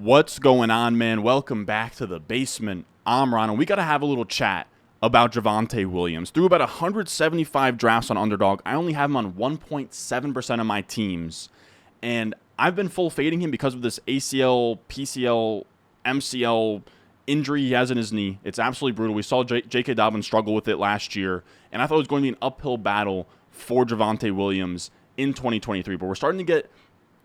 What's going on, man? Welcome back to the basement. I'm Ron, and we got to have a little chat about Javonte Williams. Through about 175 drafts on Underdog, I only have him on 1.7% of my teams, and I've been full fading him because of this ACL, PCL, MCL injury he has in his knee. It's absolutely brutal. We saw J.K. Dobbins struggle with it last year, and I thought it was going to be an uphill battle for Javonte Williams in 2023, but we're starting to get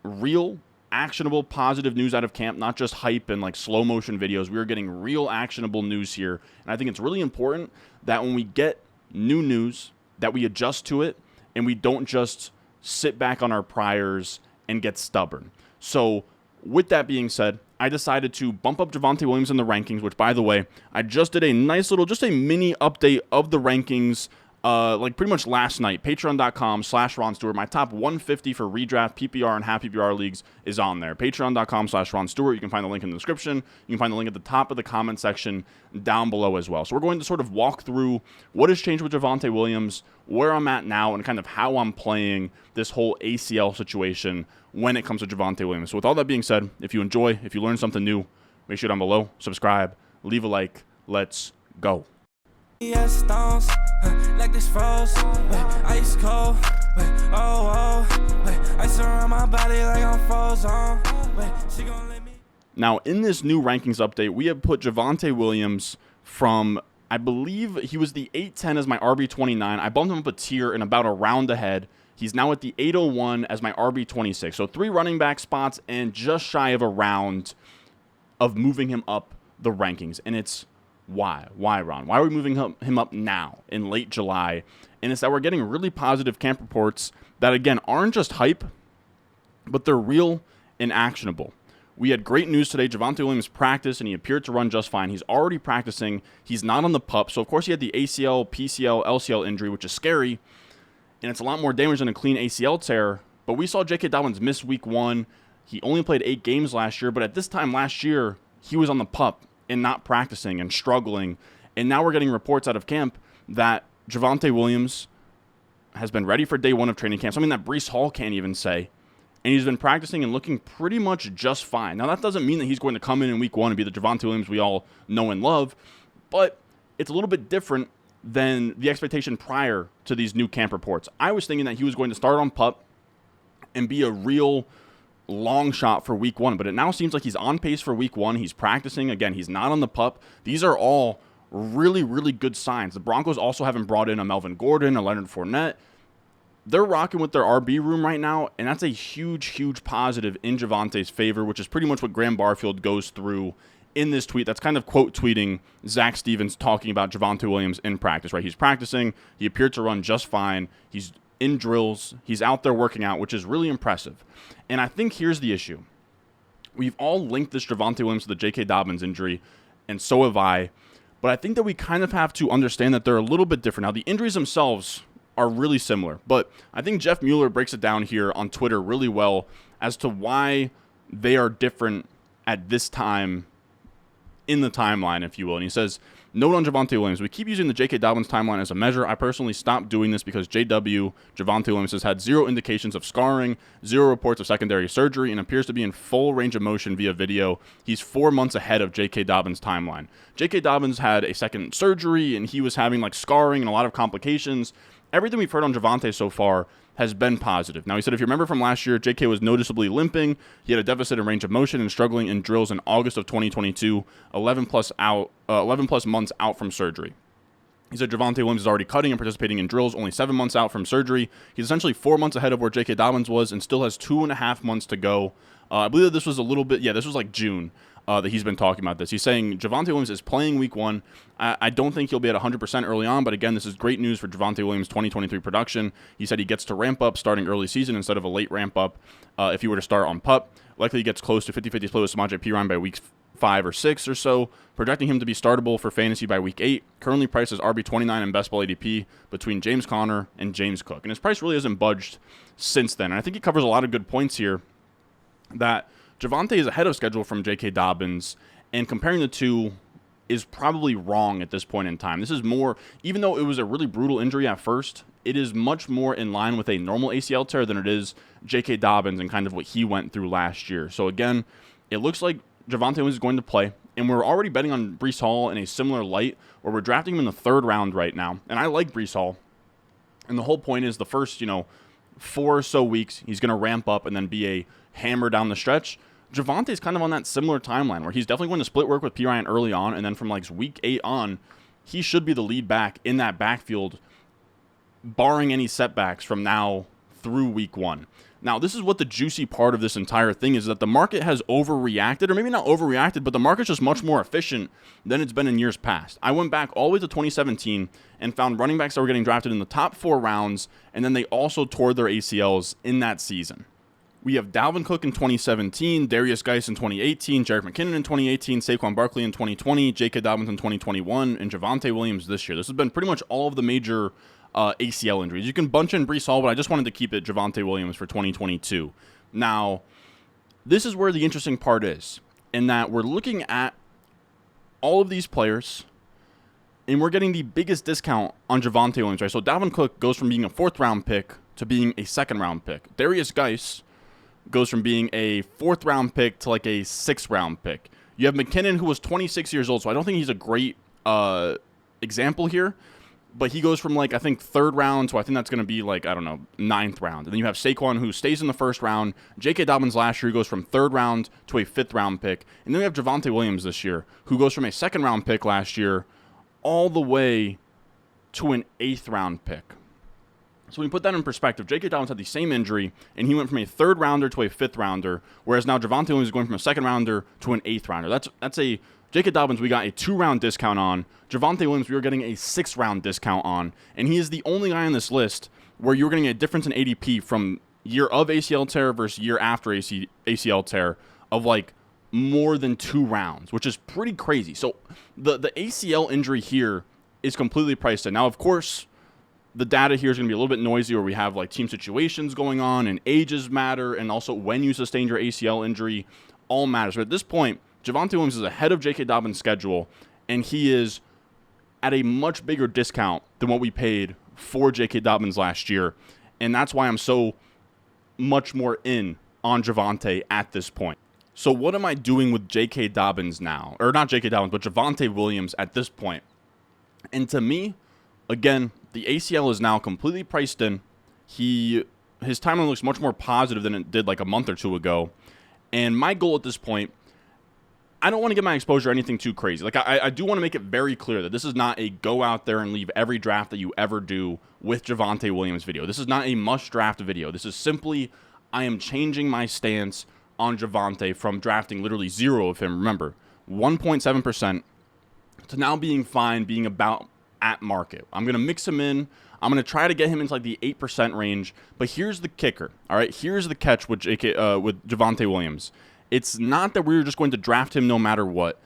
real actionable positive news out of camp, not just hype and like slow motion videos. We are getting real actionable news here, and I think it's really important that when we get new news that we adjust to it and we don't just sit back on our priors and get stubborn. So with that being said, I decided to bump up Javonte Williams in the rankings, which, by the way, I just did a nice little, just a mini update of the rankings like pretty much last night. Patreon.com/Ron Stewart. My top 150 for redraft, PPR, and half PPR leagues is on there. Patreon.com/Ron Stewart. You can find the link in the description. You can find the link at the top of the comment section down below as well. So we're going to sort of walk through what has changed with Javonte Williams, where I'm at now, and kind of how I'm playing this whole ACL situation when it comes to Javonte Williams. So with all that being said, if you enjoy, if you learn something new, make sure down below, subscribe, leave a like. Let's go. Stones, like this froze, ice cold, ice around my body like I'm frozen. She gon' let me. Now, in this new rankings update, we have put Javonte Williams from, I believe he was the 810 as my RB29. I bumped him up a tier and about a round ahead. He's now at the 801 as my RB26. So 3 running back spots and just shy of a round of moving him up the rankings. And it's why, Ron? Why are we moving him up now in late July? And it's that we're getting really positive camp reports that, again, aren't just hype, but they're real and actionable. We had great news today. Javonte Williams practiced, and he appeared to run just fine. He's already practicing. He's not on the PUP. So, of course, he had the ACL, PCL, LCL injury, which is scary, and it's a lot more damage than a clean ACL tear. But we saw J.K. Dobbins miss week 1. He only played 8 games last year, but at this time last year, he was on the PUP and not practicing and struggling. And now we're getting reports out of camp that Javonte Williams has been ready for day 1 of training camp, something that Breece Hall can't even say. And he's been practicing and looking pretty much just fine. Now, that doesn't mean that he's going to come in week 1 and be the Javonte Williams we all know and love, but it's a little bit different than the expectation prior to these new camp reports. I was thinking that he was going to start on PUP and be a real long shot for week 1, but it now seems like he's on pace for week 1. He's practicing. Again, he's not on the PUP. These are all really, really good signs. The Broncos also haven't brought in a Melvin Gordon, a Leonard Fournette. They're rocking with their RB room right now, and that's a huge, huge positive in Javonte's favor, which is pretty much what Graham Barfield goes through in this tweet. That's kind of quote tweeting Zach Stevens talking about Javonte Williams in practice, right? He's practicing. He appeared to run just fine. He's in drills. He's out there working out, which is really impressive. And I think here's the issue. We've all linked this Javonte Williams to the J.K. Dobbins injury, and so have I. But I think that we kind of have to understand that they're a little bit different. Now, the injuries themselves are really similar, but I think Jeff Mueller breaks it down here on Twitter really well as to why they are different at this time in the timeline, if you will. And he says, note on Javonte Williams, we keep using the J.K. Dobbins timeline as a measure. I personally stopped doing this because Javonte Williams has had 0 indications of scarring, 0 reports of secondary surgery, and appears to be in full range of motion via video. He's 4 months ahead of J.K. Dobbins' timeline. J.K. Dobbins had a second surgery, and he was having like scarring and a lot of complications. Everything we've heard on Javonte so far has been positive. Now, he said, if you remember from last year, J.K. was noticeably limping. He had a deficit in range of motion and struggling in drills in August of 2022, 11 plus months out from surgery. He said Javonte Williams is already cutting and participating in drills, only 7 months out from surgery. He's essentially 4 months ahead of where J.K. Dobbins was and still has 2.5 months to go. I believe that this was a little bit, this was like June that he's been talking about this. He's saying Javonte Williams is playing week 1. I don't think he'll be at 100% early on, but again, this is great news for Javonte Williams' 2023 production. He said he gets to ramp up starting early season instead of a late ramp up if he were to start on PUP. Likely he gets close to 50-50 split with Samaje Perine by week 5 or 6 or so, projecting him to be startable for fantasy by week 8. Currently priced as RB29 in best ball ADP between James Conner and James Cook. And his price really hasn't budged since then. And I think he covers a lot of good points here that Javonte is ahead of schedule from J.K. Dobbins, and comparing the two is probably wrong at this point in time. This is more, even though it was a really brutal injury at first, it is much more in line with a normal ACL tear than it is J.K. Dobbins and kind of what he went through last year. So again, it looks like Javonte Williams is going to play, and we're already betting on Breece Hall in a similar light, where we're drafting him in the 3rd round right now. And I like Breece Hall. And the whole point is the first, 4 or so weeks, he's going to ramp up and then be a hammer down the stretch. Javonte's kind of on that similar timeline where he's definitely going to split work with P. Ryan early on, and then from like week 8 on, he should be the lead back in that backfield, barring any setbacks from now through week 1. Now, this is what the juicy part of this entire thing is, that the market has overreacted, or maybe not overreacted, but the market's just much more efficient than it's been in years past. I went back all the way to 2017 and found running backs that were getting drafted in the top 4 rounds, and then they also tore their ACLs in that season. We have Dalvin Cook in 2017, Darius Geis in 2018, Jerick McKinnon in 2018, Saquon Barkley in 2020, J.K. Dobbins in 2021, and Javonte Williams this year. This has been pretty much all of the major ACL injuries. You can bunch in Breece Hall, but I just wanted to keep it Javonte Williams for 2022. Now, this is where the interesting part is, in that we're looking at all of these players, and we're getting the biggest discount on Javonte Williams, right? So Dalvin Cook goes from being a 4th round pick to being a 2nd round pick. Darius Geis goes from being a 4th round pick to like a 6th round pick. You have McKinnon, who was 26 years old, so I don't think he's a great example here. But he goes from, like, I think 3rd round, so I think that's going to be, like, I don't know, 9th round. And then you have Saquon, who stays in the 1st round. J.K. Dobbins last year goes from 3rd round to a 5th round pick. And then we have Javonte Williams this year, who goes from a 2nd round pick last year all the way to an 8th round pick. So when you put that in perspective, J.K. Dobbins had the same injury, and he went from a 3rd rounder to a 5th rounder, whereas now Javonte Williams is going from a 2nd rounder to an 8th rounder. That's a J.K. Dobbins, we got a 2-round discount on. Javonte Williams, we were getting a 6th-round discount on. And he is the only guy on this list where you're getting a difference in ADP from year of ACL tear versus year after ACL tear of, like, more than 2 rounds, which is pretty crazy. So the ACL injury here is completely priced in. Now, of course, the data here is going to be a little bit noisy, where we have, like, team situations going on, and ages matter, and also when you sustained your ACL injury all matters. But at this point, Javonte Williams is ahead of J.K. Dobbins' schedule, and he is at a much bigger discount than what we paid for J.K. Dobbins last year, and that's why I'm so much more in on Javonte at this point. So what am I doing with J.K. Dobbins now? Or not J.K. Dobbins, but Javonte Williams at this point. And to me, again, the ACL is now completely priced in. His timeline looks much more positive than it did like a month or 2 ago, and my goal at this point, I don't want to get my exposure anything too crazy. Like, I do want to make it very clear that this is not a go out there and leave every draft that you ever do with Javonte Williams video. This is not a must draft video. This is simply, I am changing my stance on Javonte from drafting literally 0 of him. Remember, 1.7% to now being fine, being about at market. I'm going to mix him in. I'm going to try to get him into like the 8% range. But here's the kicker. All right, here's the catch with Javonte Williams. It's not that we're just going to draft him no matter what.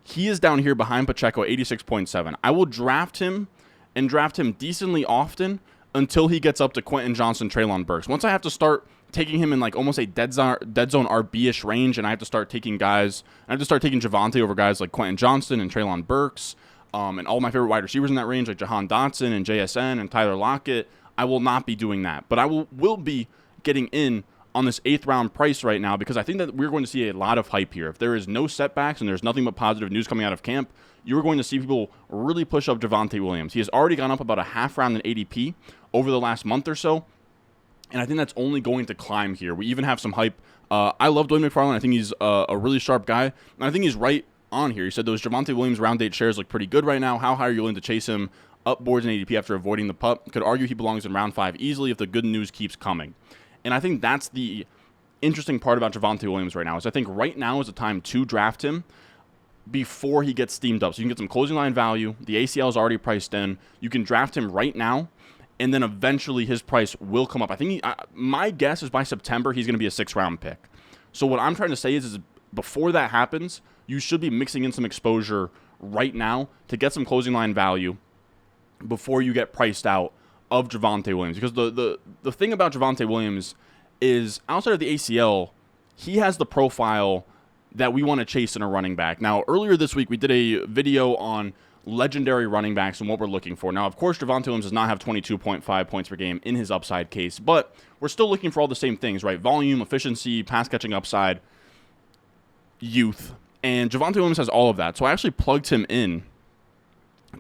He is down here behind Pacheco, 86.7. I will draft him and draft him decently often until he gets up to Quentin Johnson, Treylon Burks. Once I have to start taking him in like almost a dead zone RB-ish range, and I have to start taking Javonte over guys like Quentin Johnson and Treylon Burks, and all my favorite wide receivers in that range, like Jahan Dotson and JSN and Tyler Lockett, I will not be doing that. But I will be getting in on this 8th round price right now, because I think that we're going to see a lot of hype here. If there is no setbacks and there's nothing but positive news coming out of camp, you're going to see people really push up Javonte Williams. He has already gone up about a half round in ADP over the last month or so, and I think that's only going to climb here. We even have some hype. I love Dwayne McFarland. I think he's a really sharp guy, and I think he's right on here. He said those Javonte Williams round 8 shares look pretty good right now. How high are you willing to chase him up boards in ADP after avoiding the pup? Could argue he belongs in round 5 easily if the good news keeps coming. And I think that's the interesting part about Javonte Williams right now, is I think right now is the time to draft him before he gets steamed up. So you can get some closing line value. The ACL is already priced in. You can draft him right now, and then eventually his price will come up. I think my guess is by September he's going to be a 6th round pick. So what I'm trying to say is before that happens, you should be mixing in some exposure right now to get some closing line value before you get priced out of Javonte Williams. Because the thing about Javonte Williams is, outside of the ACL, he has the profile that we want to chase in a running back. Now, earlier this week, we did a video on legendary running backs and what we're looking for. Now, of course, Javonte Williams does not have 22.5 points per game in his upside case, but we're still looking for all the same things, right? Volume, efficiency, pass-catching upside, youth. And Javonte Williams has all of that. So I actually plugged him in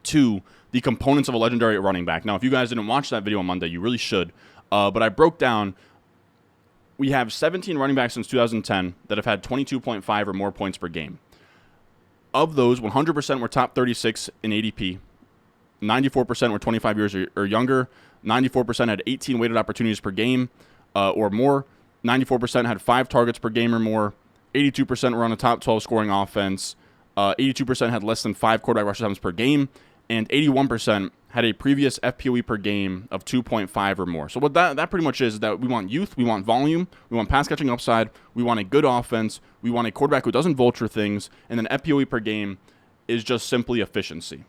to the components of a legendary running back. Now, if you guys didn't watch that video on Monday, you really should. But I broke down, we have 17 running backs since 2010 that have had 22.5 or more points per game. Of those, 100% were top 36 in ADP. 94% were 25 years or younger. 94% had 18 weighted opportunities per game or more. 94% had 5 targets per game or more. 82% were on a top 12 scoring offense. 82% had less than 5 quarterback rush attempts per game. And 81% had a previous FPOE per game of 2.5 or more. So what that pretty much is that we want youth, we want volume, we want pass catching upside, we want a good offense, we want a quarterback who doesn't vulture things, and then FPOE per game is just simply efficiency.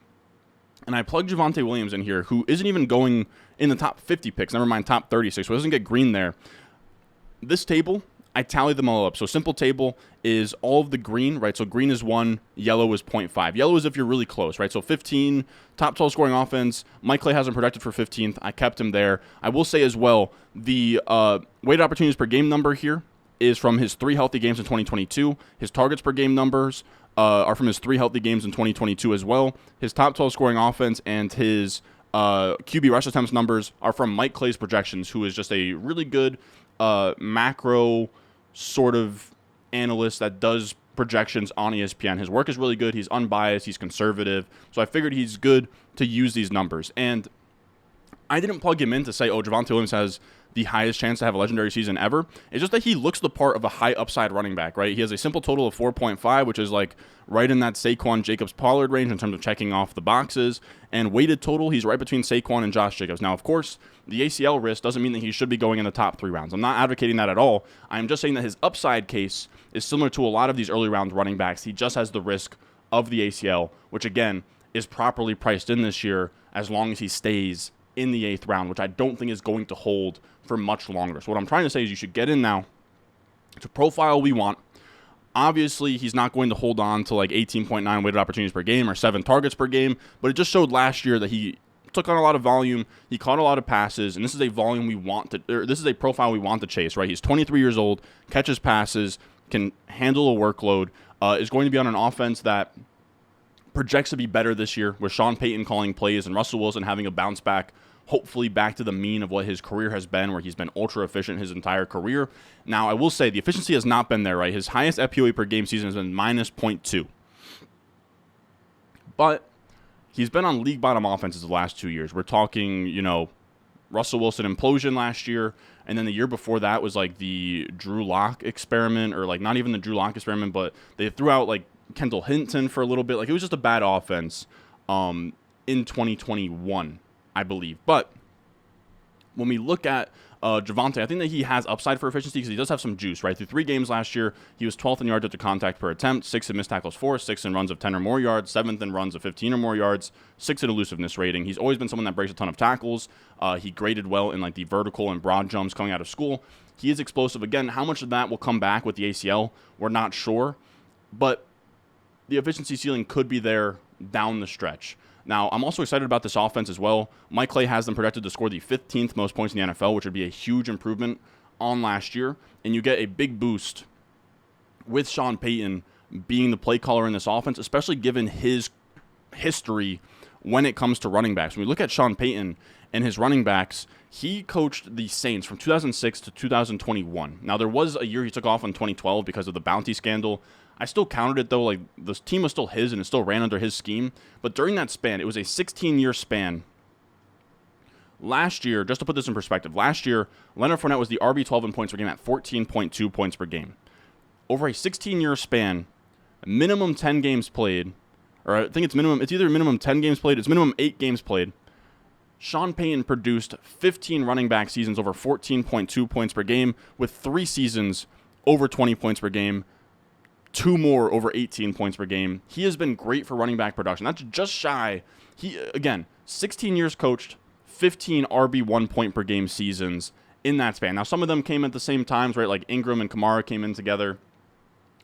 And I plugged Javonte Williams in here, who isn't even going in the top 50 picks, never mind top 36, so it doesn't get green there. This table, I tallied them all up. So simple table is all of the green, right? So green is 1, yellow is 0.5. Yellow is if you're really close, right? So 15, top 12 scoring offense. Mike Clay hasn't projected for 15th. I kept him there. I will say as well, the weighted opportunities per game number here is from his 3 healthy games in 2022. His targets per game numbers are from his 3 healthy games in 2022 as well. His top 12 scoring offense and his QB rush attempts numbers are from Mike Clay's projections, who is just a really good macro sort of analyst that does projections on ESPN. His work is really good. He's unbiased. He's conservative. So I figured he's good to use these numbers. And I didn't plug him in to say, oh, Javonte Williams has the highest chance to have a legendary season ever. It's just that he looks the part of a high upside running back, right? He has a simple total of 4.5, which is like right in that Saquon Jacobs Pollard range in terms of checking off the boxes. And weighted total, he's right between Saquon and Josh Jacobs. Now, of course, the ACL risk doesn't mean that he should be going in the top 3 rounds. I'm not advocating that at all. I'm just saying that his upside case is similar to a lot of these early round running backs. He just has the risk of the ACL, which again is properly priced in this year as long as he stays in the 8th round, which I don't think is going to hold for much longer. So what I'm trying to say is you should get in now to profile we want. Obviously, he's not going to hold on to like 18.9 weighted opportunities per game or 7 targets per game, but it just showed last year that he took on a lot of volume, he caught a lot of passes, and this is a volume we want to, or this is a profile we want to chase, right? He's 23 years old, catches passes, can handle a workload, is going to be on an offense that projects to be better this year with Sean Payton calling plays and Russell Wilson having a bounce back, hopefully back to the mean of what his career has been, where he's been ultra efficient his entire career. Now, I will say the efficiency has not been there, right? His highest FPOE per game season has been minus 0.2. But he's been on league bottom offenses the last 2 years. We're talking, Russell Wilson implosion last year, and then the year before that was like the Drew Lock experiment, or like not even the Drew Lock experiment, but they threw out like Kendall Hinton for a little bit. Like it was just a bad offense in 2021, I believe. But when we look at Javonte, I think that he has upside for efficiency because he does have some juice, right? Through 3 games last year, he was 12th in yards after contact per attempt, 6th in missed tackles for, 6th in runs of 10 or more yards, 7th in runs of 15 or more yards, 6th in elusiveness rating. He's always been someone that breaks a ton of tackles. He graded well in like the vertical and broad jumps coming out of school. He is explosive. Again, how much of that will come back with the ACL, we're not sure. But the efficiency ceiling could be there down the stretch. Now, I'm also excited about this offense as well. Mike Clay has them projected to score the 15th most points in the NFL, which would be a huge improvement on last year. And you get a big boost with Sean Payton being the play caller in this offense, especially given his history when it comes to running backs. When we look at Sean Payton and his running backs, he coached the Saints from 2006 to 2021. Now, there was a year he took off in 2012 because of the bounty scandal. I still counted it, though. Like, the team was still his, and it still ran under his scheme. But during that span, it was a 16-year span. Last year, just to put this in perspective, last year, Leonard Fournette was the RB12 in points per game at 14.2 points per game. Over a 16-year span, minimum 10 games played, or I think it's either minimum 10 games played, it's minimum 8 games played. Sean Payton produced 15 running back seasons over 14.2 points per game, with 3 seasons over 20 points per game, 2 more over 18 points per game. He has been great for running back production. That's just shy. He, again, 16 years coached, 15 RB1 point per game seasons in that span. Now, some of them came at the same times, right? Like Ingram and Kamara came in together,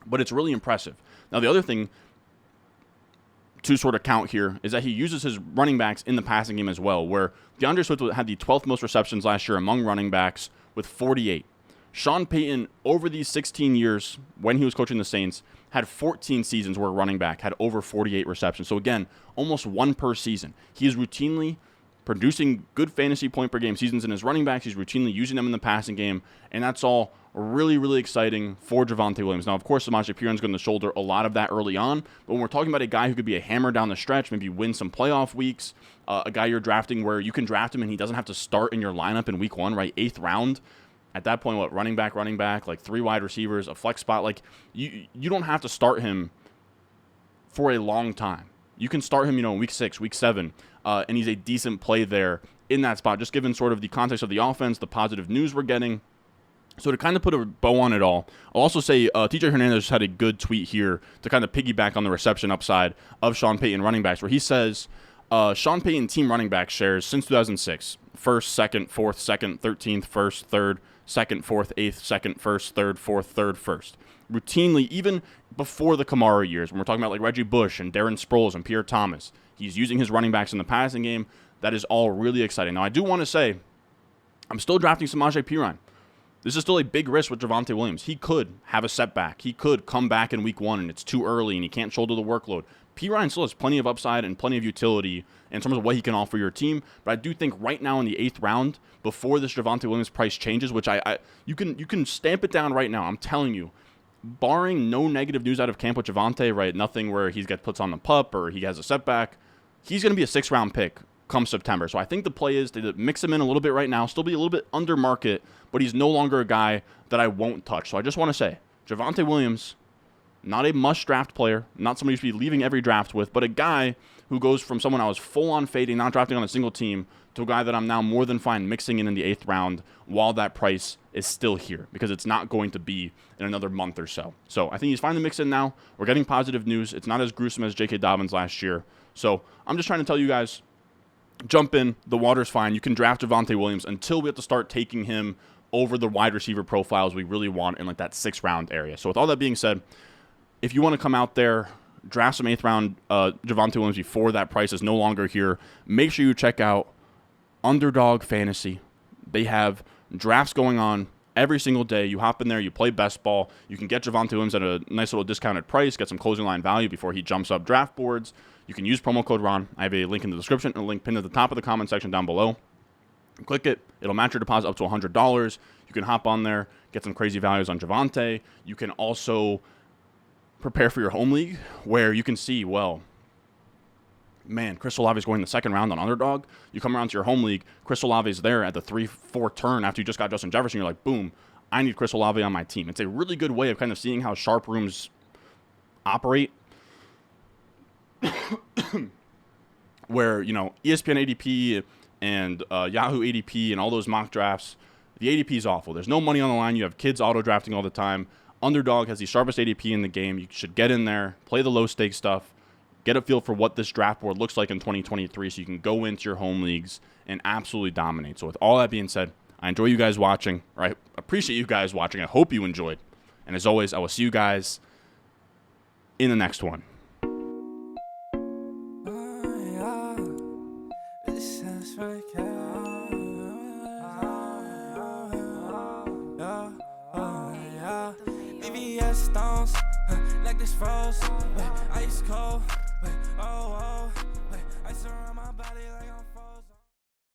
but it's really impressive. Now, the other thing to sort of count here is that he uses his running backs in the passing game as well, where DeAndre Swift had the 12th most receptions last year among running backs with 48. Sean Payton, over these 16 years when he was coaching the Saints, had 14 seasons where a running back had over 48 receptions. So again, almost one per season. He is routinely producing good fantasy point per game seasons in his running backs. He's routinely using them in the passing game, and that's all really, really exciting for Javonte Williams. Now, of course, Samaje Perine's going to shoulder a lot of that early on, but when we're talking about a guy who could be a hammer down the stretch, maybe win some playoff weeks, a guy you're drafting where you can draft him and he doesn't have to start in your lineup in week 1, right? 8th round. At that point, what, running back, like 3 wide receivers, a flex spot, like you don't have to start him for a long time. You can start him, in week 6, week 7, and he's a decent play there in that spot, just given sort of the context of the offense, the positive news we're getting. So to kind of put a bow on it all, I'll also say TJ Hernandez had a good tweet here to kind of piggyback on the reception upside of Sean Payton running backs, where he says, Sean Payton team running back shares since 2006, 1st, 2nd, 4th, 2nd, 13th, 1st, 3rd, 2nd, 4th, 8th, 2nd, 1st, 3rd, 4th, 3rd, 1st. Routinely, even before the Kamara years, when we're talking about like Reggie Bush and Darren Sproles and Pierre Thomas, he's using his running backs in the passing game. That is all really exciting. Now, I do want to say, I'm still drafting Samaje Perine. This is still a big risk with Javonte Williams. He could have a setback. He could come back in week 1 and it's too early and he can't shoulder the workload. Perine still has plenty of upside and plenty of utility in terms of what he can offer your team. But I do think right now in the 8th round, before this Javonte Williams price changes, which you can stamp it down right now. I'm telling you, barring no negative news out of camp with Javonte, right? Nothing where he gets puts on the pup or he has a setback. He's going to be a 6th round pick come September. So I think the play is to mix him in a little bit right now, still be a little bit under market, but he's no longer a guy that I won't touch. So I just want to say, Javonte Williams, not a must-draft player, not somebody you should be leaving every draft with, but a guy who goes from someone I was full-on fading, not drafting on a single team, to a guy that I'm now more than fine mixing in the 8th round while that price is still here, because it's not going to be in another month or so. So I think he's fine to mix in now. We're getting positive news. It's not as gruesome as J.K. Dobbins last year. So I'm just trying to tell you guys, jump in. The water's fine. You can draft Javonte Williams until we have to start taking him over the wide receiver profiles we really want in like that 6th round area. So with all that being said, if you want to come out there, draft some 8th round Javonte Williams before that price is no longer here, make sure you check out Underdog Fantasy. They have drafts going on every single day. You hop in there, you play best ball. You can get Javonte Williams at a nice little discounted price, get some closing line value before he jumps up draft boards. You can use promo code RON. I have a link in the description and a link pinned at the top of the comment section down below. Click it. It'll match your deposit up to $100. You can hop on there, get some crazy values on Javonte. You can also prepare for your home league where you can see, well, man, Chris Olave is going the 2nd round on Underdog. You come around to your home league, Chris Olave is there at the 3-4 turn after you just got Justin Jefferson. You're like, boom, I need Chris Olave on my team. It's a really good way of kind of seeing how sharp rooms operate. Where, ESPN ADP and Yahoo ADP and all those mock drafts, the ADP is awful. There's no money on the line. You have kids auto-drafting all the time. Underdog has the sharpest ADP in the game. You should get in there, play the low-stakes stuff, get a feel for what this draft board looks like in 2023 so you can go into your home leagues and absolutely dominate. So with all that being said, I enjoy you guys watching, or I appreciate you guys watching. I hope you enjoyed. And as always, I will see you guys in the next one. Stones, like this froze, ice cold, oh, oh.